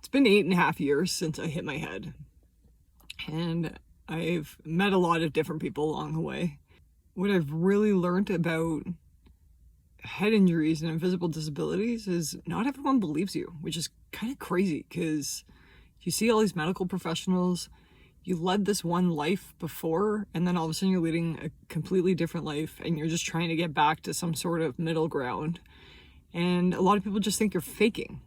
It's been 8.5 years since I hit my head, and I've met a lot of different people along the way. What I've really learned about head injuries and invisible disabilities is not everyone believes you, which is kind of crazy because you see all these medical professionals, you led this one life before, and then all of a sudden you're leading a completely different life and you're just trying to get back to some sort of middle ground. And a lot of people just think you're faking.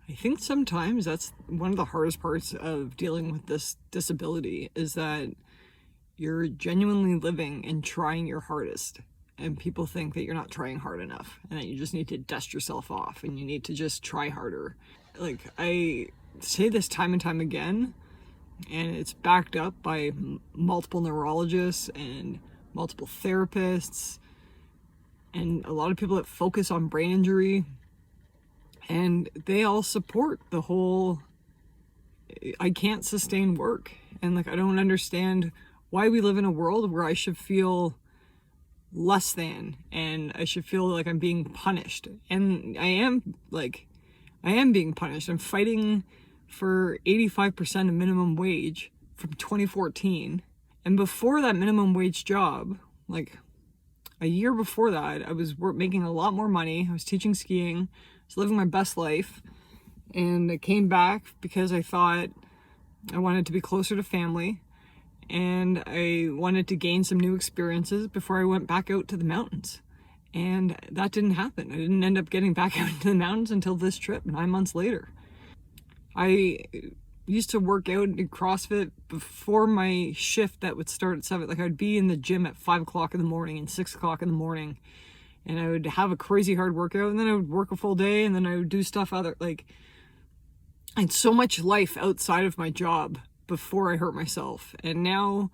I think sometimes that's one of the hardest parts of dealing with this disability, is that you're genuinely living and trying your hardest, and people think that you're not trying hard enough and that you just need to dust yourself off and you need to just try harder. Like, I say this time and time again, and it's backed up by multiple neurologists and multiple therapists and a lot of people that focus on brain injury. And they all support the whole, I can't sustain work. And like, I don't understand why we live in a world where I should feel less than, and I should feel like I'm being punished. And I am being punished. I'm fighting for 85% of minimum wage from 2014. And before that minimum wage job, like a year before that, I was making a lot more money. I was teaching skiing. I was living my best life, and I came back because I thought I wanted to be closer to family, and I wanted to gain some new experiences before I went back out to the mountains. And that didn't happen. I didn't end up getting back out into the mountains until this trip 9 months later. I used to work out and do CrossFit before my shift that would start at 7. Like, I'd be in the gym at 5 o'clock in the morning and 6 o'clock in the morning. And I would have a crazy hard workout, and then I would work a full day, and then I would do stuff I had so much life outside of my job before I hurt myself. And now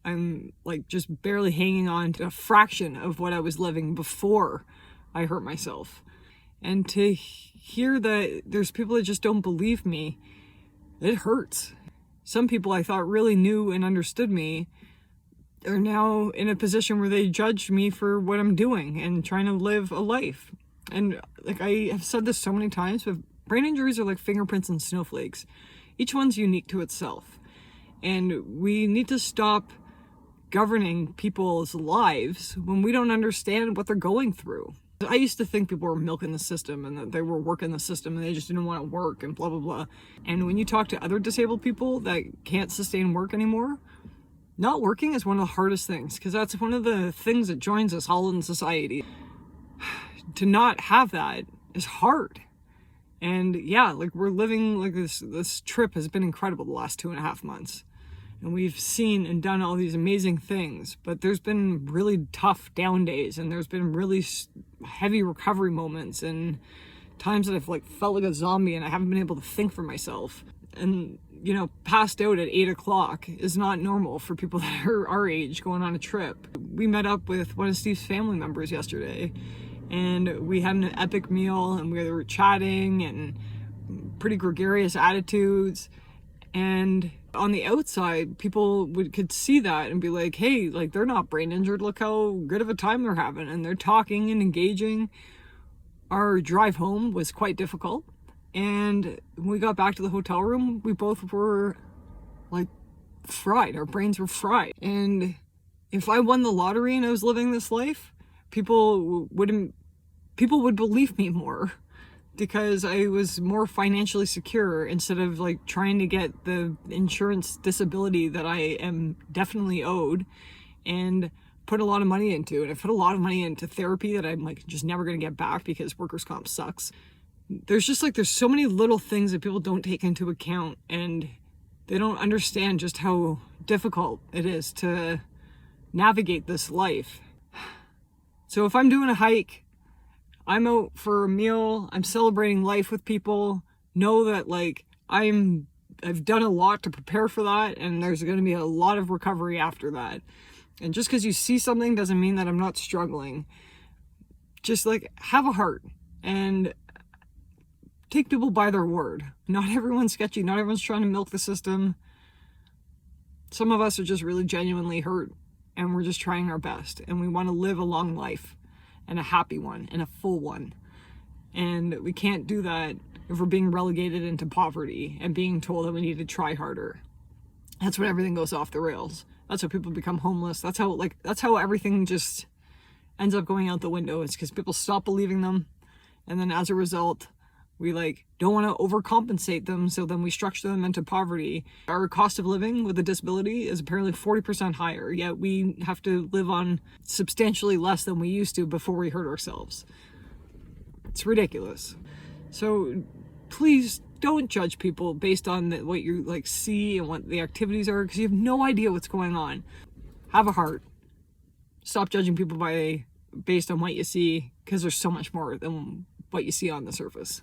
I'm like just barely hanging on to a fraction of what I was living before I hurt myself. And to hear that there's people that just don't believe me, it hurts. Some people I thought really knew and understood me are now in a position where they judge me for what I'm doing and trying to live a life. And like, I have said this so many times, but brain injuries are like fingerprints and snowflakes. Each one's unique to itself. And we need to stop governing people's lives when we don't understand what they're going through. I used to think people were milking the system and that they were working the system and they just didn't want to work and blah, blah, blah. And when you talk to other disabled people that can't sustain work anymore, not working is one of the hardest things, because that's one of the things that joins us all in society. To not have that is hard. And yeah, like, we're living like this trip has been incredible the last 2.5 months. And we've seen and done all these amazing things, but there's been really tough down days, and there's been really heavy recovery moments, and times that I've like felt like a zombie and I haven't been able to think for myself. And, you know, passed out at 8 o'clock is not normal for people that are our age going on a trip. We met up with one of Steve's family members yesterday, and we had an epic meal, and we were chatting and pretty gregarious attitudes. And on the outside, people could see that and be like, hey, like, they're not brain injured. Look how good of a time they're having. And they're talking and engaging. Our drive home was quite difficult. And when we got back to the hotel room, we both were like fried. Our brains were fried. And if I won the lottery and I was living this life, people would believe me more, because I was more financially secure instead of like trying to get the insurance disability that I am definitely owed and put a lot of money into. And I put a lot of money into therapy that I'm like just never going to get back because workers' comp sucks. There's so many little things that people don't take into account, and they don't understand just how difficult it is to navigate this life. So if I'm doing a hike, I'm out for a meal, I'm celebrating life with people, know that like I've done a lot to prepare for that, and there's going to be a lot of recovery after that. And just because you see something doesn't mean that I'm not struggling. Just like, have a heart and take people by their word. Not everyone's sketchy. Not everyone's trying to milk the system. Some of us are just really genuinely hurt, and we're just trying our best, and we want to live a long life and a happy one and a full one. And we can't do that if we're being relegated into poverty and being told that we need to try harder. That's when everything goes off the rails. That's how people become homeless. That's how everything just ends up going out the window. It's because people stop believing them, and then as a result, we don't want to overcompensate them, so then we structure them into poverty. Our cost of living with a disability is apparently 40% higher, yet we have to live on substantially less than we used to before we hurt ourselves. It's ridiculous. So please don't judge people based on what you see and what the activities are, because you have no idea what's going on. Have a heart. Stop judging people based on what you see, because there's so much more than what you see on the surface.